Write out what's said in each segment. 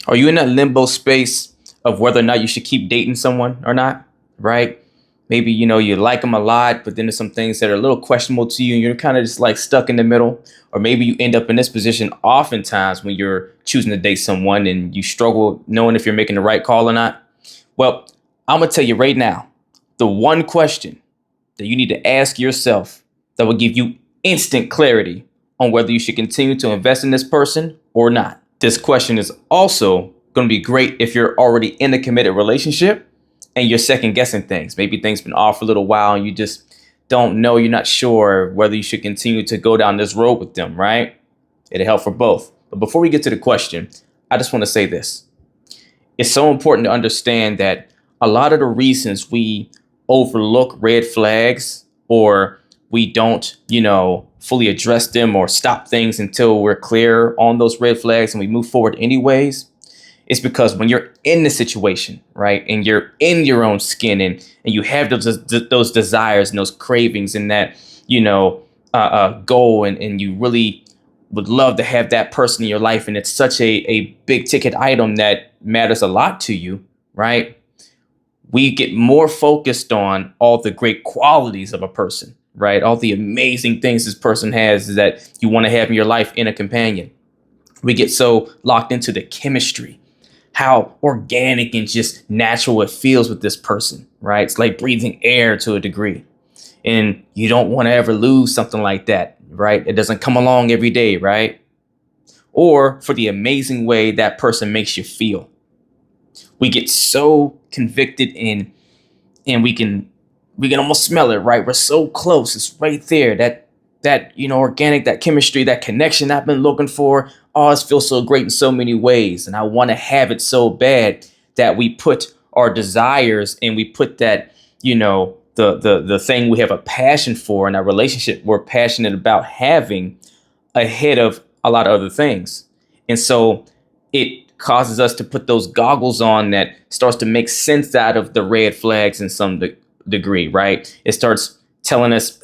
Are you in that limbo space of whether or not you should keep dating someone or not? Right? Maybe you like them a lot, but then there's some things that are a little questionable to you, and you're kind of just like stuck in the middle. Or maybe you end up in this position oftentimes when you're choosing to date someone and you struggle knowing if you're making the right call or not. Well, I'm gonna tell you right now, the one question that you need to ask yourself that will give you instant clarity on whether you should continue to invest in this person or not. This question is also going to be great if you're already in a committed relationship and you're second guessing things. Maybe things been off for a little while and you just don't know, you're not sure whether you should continue to go down this road with them, right? It'll help for both. But before we get to the question, I just want to say this. It's so important to understand that a lot of the reasons we overlook red flags or we don't, fully address them or stop things until we're clear on those red flags and we move forward anyways, it's because when you're in the situation, right, and you're in your own skin and you have those desires and those cravings and that, goal and you really would love to have that person in your life and it's such a big ticket item that matters a lot to you, right? We get more focused on all the great qualities of a person, right? All the amazing things this person has that you want to have in your life in a companion. We get so locked into the chemistry, how organic and just natural it feels with this person, right? It's like breathing air to a degree. And you don't want to ever lose something like that, right? It doesn't come along every day, right? Or for the amazing way that person makes you feel. We get so convicted in and we can almost smell it, right? We're so close. It's right there. That organic, that chemistry, that connection I've been looking for. Oh, it feels so great in so many ways. And I want to have it so bad that we put our desires and we put that, the thing we have a passion for in our relationship we're passionate about having ahead of a lot of other things. And so it causes us to put those goggles on that starts to make sense out of the red flags in some degree, right? It starts telling us,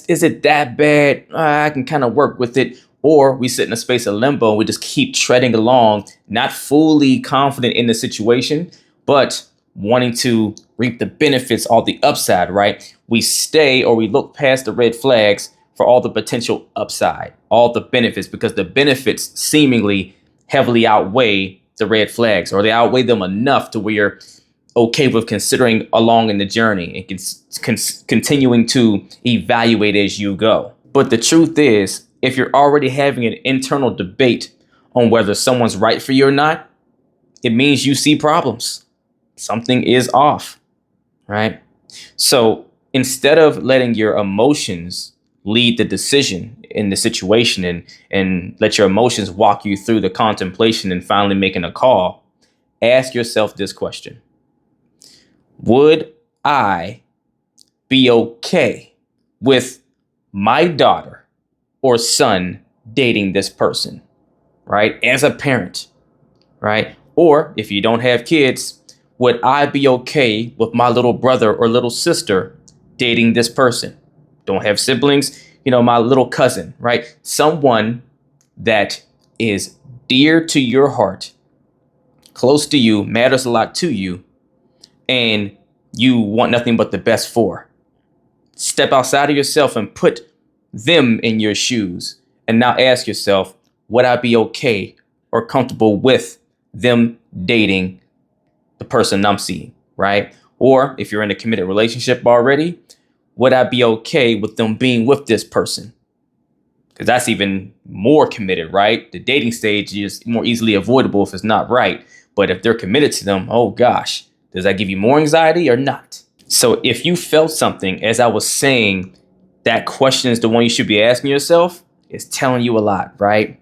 is it that bad? I can kind of work with it. Or we sit in a space of limbo and we just keep treading along, not fully confident in the situation, but wanting to reap the benefits, all the upside, right? We stay or we look past the red flags for all the potential upside, all the benefits, because the benefits seemingly heavily outweigh the red flags, or they outweigh them enough to where you're okay with considering along in the journey and continuing to evaluate as you go. But the truth is, if you're already having an internal debate on whether someone's right for you or not, it means you see problems. Something is off, right? So instead of letting your emotions lead the decision in the situation and let your emotions walk you through the contemplation and finally making a call, ask yourself this question. Would I be okay with my daughter or son dating this person, right? As a parent, right? Or if you don't have kids, would I be okay with my little brother or little sister dating this person? Don't have siblings, my little cousin, right? Someone that is dear to your heart, close to you, matters a lot to you, and you want nothing but the best for. Step outside of yourself and put them in your shoes. And now ask yourself, would I be okay or comfortable with them dating the person I'm seeing, right? Or if you're in a committed relationship already, would I be okay with them being with this person? Because that's even more committed, right? The dating stage is more easily avoidable if it's not right. But if they're committed to them, oh gosh, does that give you more anxiety or not? So if you felt something, as I was saying, that question is the one you should be asking yourself. It's telling you a lot, right?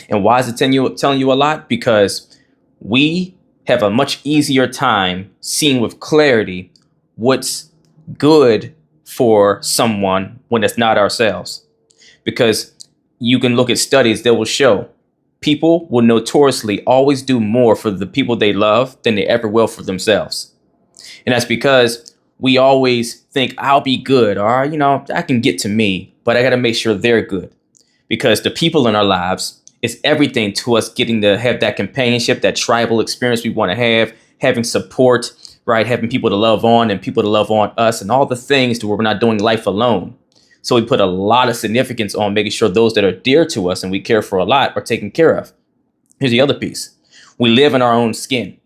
And why is it telling you a lot? Because we have a much easier time seeing with clarity what's good for someone when it's not ourselves. Because you can look at studies that will show people will notoriously always do more for the people they love than they ever will for themselves. And that's because we always think I'll be good, or, I can get to me, but I got to make sure they're good. Because the people in our lives, It's everything to us getting to have that companionship, that tribal experience we want to have, having support, right? Having people to love on and people to love on us and all the things to where we're not doing life alone. So we put a lot of significance on making sure those that are dear to us and we care for a lot are taken care of. Here's the other piece. We live in our own skin,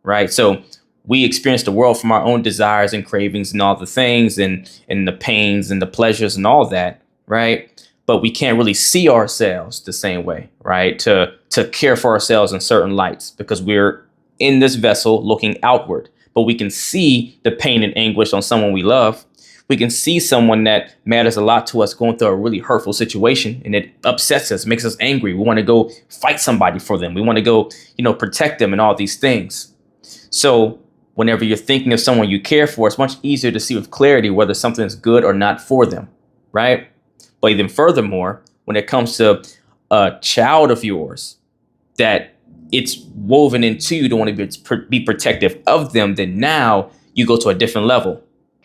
right? So we experience the world from our own desires and cravings and all the things and the pains and the pleasures and all that, right? But we can't really see ourselves the same way, right? To care for ourselves in certain lights because we're in this vessel looking outward, but we can see the pain and anguish on someone we love. We can see someone that matters a lot to us going through a really hurtful situation and it upsets us, makes us angry. We want to go fight somebody for them. We want to go, protect them and all these things. So whenever you're thinking of someone you care for, it's much easier to see with clarity whether something is good or not for them, right? But even furthermore, when it comes to a child of yours, that it's woven into you to want to be protective of them, then now you go to a different level.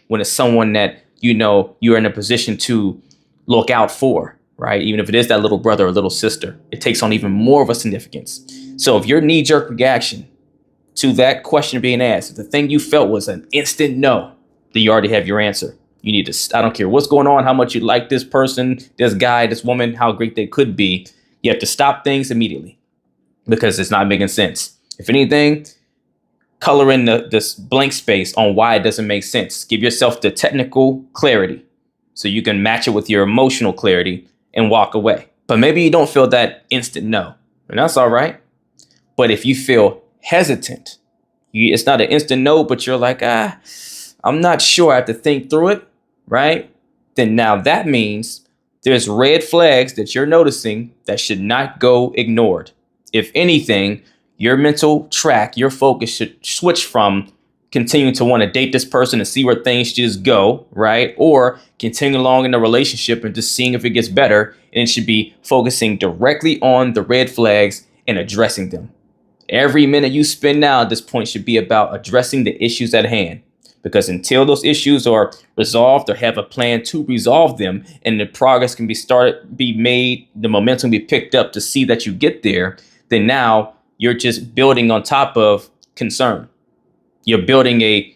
When it's someone that you're in a position to look out for, right? Even if it is that little brother or little sister, it takes on even more of a significance. So if your knee-jerk reaction to that question being asked, if the thing you felt was an instant no, then you already have your answer. You need to, I don't care what's going on, how much you like this person, this guy, this woman, how great they could be. You have to stop things immediately because it's not making sense. If anything, color in this blank space on why it doesn't make sense. Give yourself the technical clarity so you can match it with your emotional clarity and walk away. But maybe you don't feel that instant no, and that's all right. But if you feel hesitant, it's not an instant no, but you're like, I'm not sure, I have to think through it, right? Then now that means there's red flags that you're noticing that should not go ignored. If anything, your mental track, your focus should switch from continuing to want to date this person and see where things just go, right? Or continue along in the relationship and just seeing if it gets better. And it should be focusing directly on the red flags and addressing them. Every minute you spend now at this point should be about addressing the issues at hand. Because until those issues are resolved or have a plan to resolve them and the progress can be made, the momentum be picked up to see that you get there, then now you're just building on top of concern. You're building a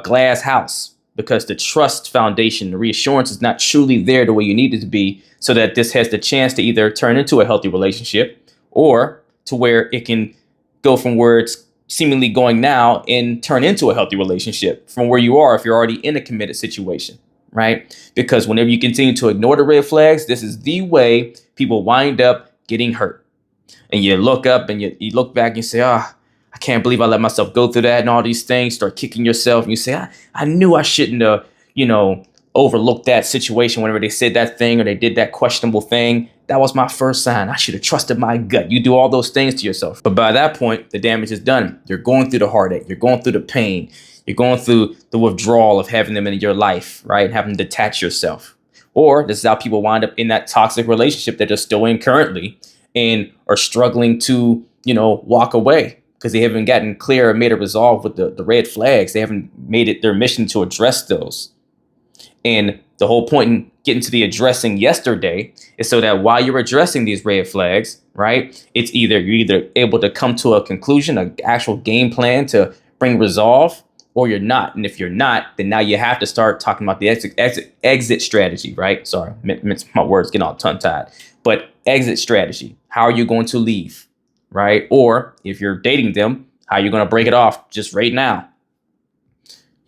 glass house because the trust foundation, the reassurance is not truly there the way you need it to be so that this has the chance to either turn into a healthy relationship or to where it can go from where it's seemingly going now and turn into a healthy relationship from where you are if you're already in a committed situation, right? Because whenever you continue to ignore the red flags, this is the way people wind up getting hurt. And you look up and you look back and you say, I can't believe I let myself go through that and all these things, start kicking yourself. And you say, I knew I shouldn't have, overlooked that situation whenever they said that thing or they did that questionable thing. That was my first sign. I should have trusted my gut. You do all those things to yourself. But by that point, the damage is done. You're going through the heartache. You're going through the pain. You're going through the withdrawal of having them in your life, right? Having to detach yourself. Or this is how people wind up in that toxic relationship that they're still in currently and are struggling to, walk away because they haven't gotten clear or made a resolve with the red flags. They haven't made it their mission to address those. And the whole point in getting to the addressing yesterday is so that while you're addressing these red flags, right, you're either able to come to a conclusion, an actual game plan to bring resolve, or you're not. And if you're not, then now you have to start talking about the exit strategy, right? Sorry, my words get all tongue tied. But exit strategy. How are you going to leave, right? Or if you're dating them, how are you going to break it off just right now?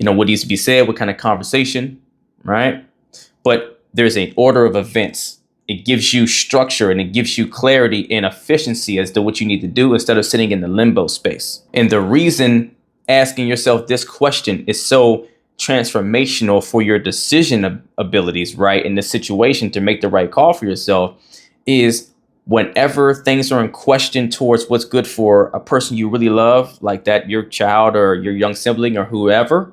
What needs to be said, what kind of conversation, right? But there's an order of events. It gives you structure and it gives you clarity and efficiency as to what you need to do instead of sitting in the limbo space. And the reason asking yourself this question is so transformational for your decision abilities, right, in this situation to make the right call for yourself is whenever things are in question towards what's good for a person you really love, like that your child or your young sibling or whoever,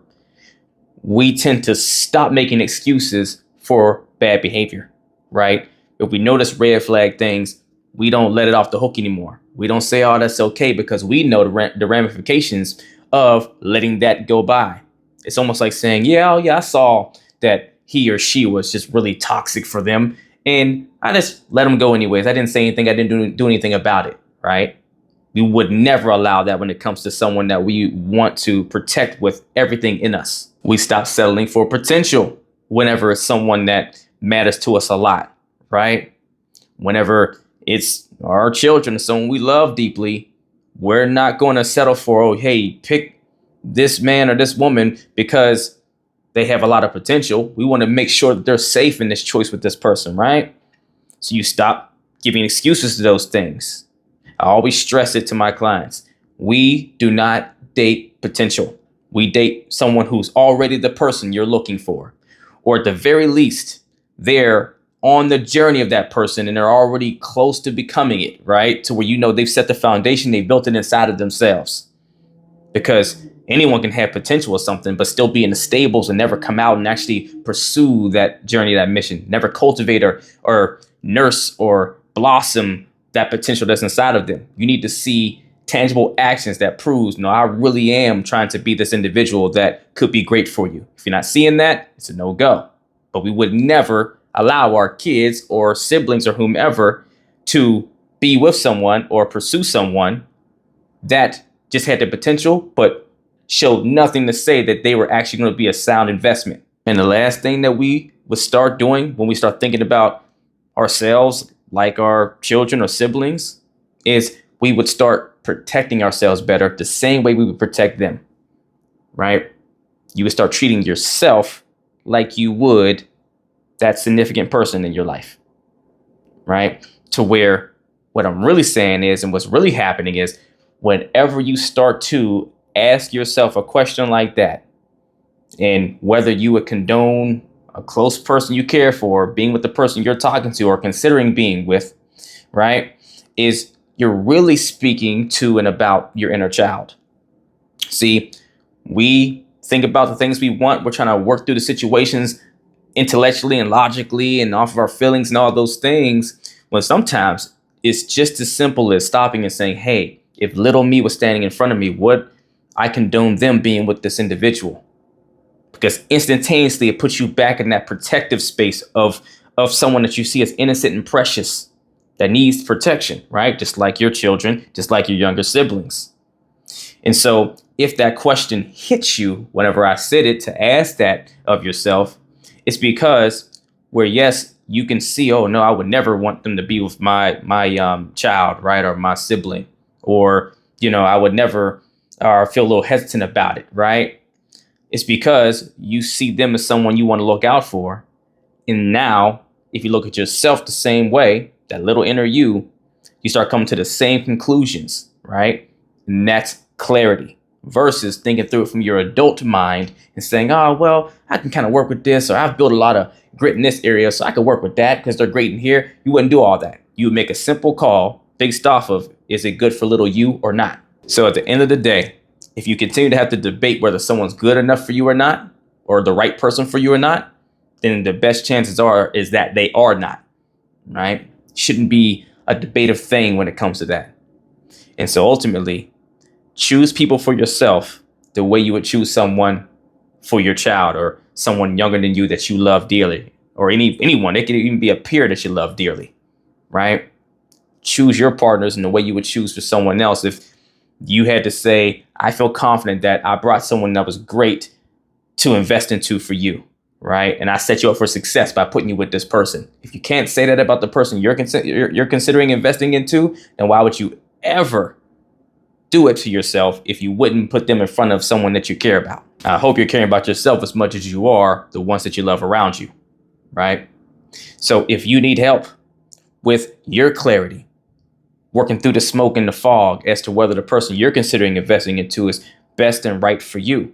we tend to stop making excuses for bad behavior, right? If we notice red flag things, we don't let it off the hook anymore. We don't say, oh, that's okay, because we know the ramifications of letting that go by. It's almost like saying, I saw that he or she was just really toxic for them. And I just let them go anyways. I didn't say anything. I didn't do anything about it, right? We would never allow that when it comes to someone that we want to protect with everything in us. We stop settling for potential whenever it's someone that matters to us a lot, right? Whenever it's our children, someone we love deeply, we're not going to settle for, oh, hey, pick this man or this woman because they have a lot of potential. We want to make sure that they're safe in this choice with this person, right? So you stop giving excuses to those things. I always stress it to my clients. We do not date potential. We date someone who's already the person you're looking for, or at the very least, they're on the journey of that person and they're already close to becoming it, right? To where you know they've set the foundation, they built it inside of themselves. Because anyone can have potential or something, but still be in the stables and never come out and actually pursue that journey, that mission, never cultivate or nurse or blossom that potential that's inside of them. You need to see tangible actions that proves, no, I really am trying to be this individual that could be great for you. If you're not seeing that, it's a no-go. But we would never allow our kids or siblings or whomever to be with someone or pursue someone that just had the potential, but showed nothing to say that they were actually going to be a sound investment. And the last thing that we would start doing when we start thinking about ourselves, like our children or siblings, is we would start protecting ourselves better the same way we would protect them, right? You would start treating yourself like you would that significant person in your life, right? To where what I'm really saying is, and what's really happening is, whenever you start to ask yourself a question like that, and whether you would condone a close person you care for being with the person you're talking to or considering being with, right, is you're really speaking to and about your inner child. See, we think about the things we want. We're trying to work through the situations intellectually and logically and off of our feelings and all those things, when sometimes it's just as simple as stopping and saying, hey, if little me was standing in front of me, would I condone them being with this individual? Because instantaneously it puts you back in that protective space of someone that you see as innocent and precious that needs protection, right? Just like your children, just like your younger siblings. And so if that question hits you whenever I said it, to ask that of yourself, it's because where, yes, you can see, oh, no, I would never want them to be with my child, right? Or my sibling, or, you know, I would never feel a little hesitant about it, right? It's because you see them as someone you want to look out for. And now, if you look at yourself the same way, that little inner you start coming to the same conclusions, right? And that's clarity versus thinking through it from your adult mind and saying, oh, well, I can kind of work with this, or I've built a lot of grit in this area, so I can work with that because they're great in here. You wouldn't do all that. You would make a simple call based off of, is it good for little you or not? So at the end of the day, if you continue to have to debate whether someone's good enough for you or not, or the right person for you or not, then the best chances is that they are not, right? Shouldn't be a debative thing when it comes to that. And so ultimately, choose people for yourself the way you would choose someone for your child or someone younger than you that you love dearly, or anyone. It could even be a peer that you love dearly, right? Choose your partners in the way you would choose for someone else. If you had to say, I feel confident that I brought someone that was great to invest into for you, right? And I set you up for success by putting you with this person. If you can't say that about the person you're considering investing into, then why would you ever do it to yourself if you wouldn't put them in front of someone that you care about? I hope you're caring about yourself as much as you are the ones that you love around you, right? So if you need help with your clarity, working through the smoke and the fog as to whether the person you're considering investing into is best and right for you,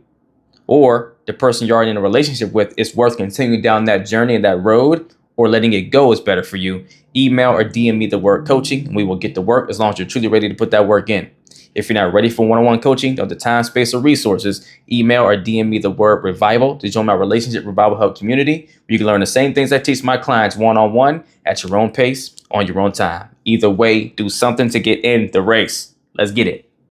or the person you're already in a relationship with is worth continuing down that journey and that road, or letting it go is better for you, email or DM me the word coaching, and we will get to work as long as you're truly ready to put that work in. If you're not ready for one-on-one coaching, don't have the time, space, or resources, email or DM me the word revival to join my Relationship Revival Hub community, where you can learn the same things I teach my clients one-on-one at your own pace, on your own time. Either way, do something to get in the race. Let's get it.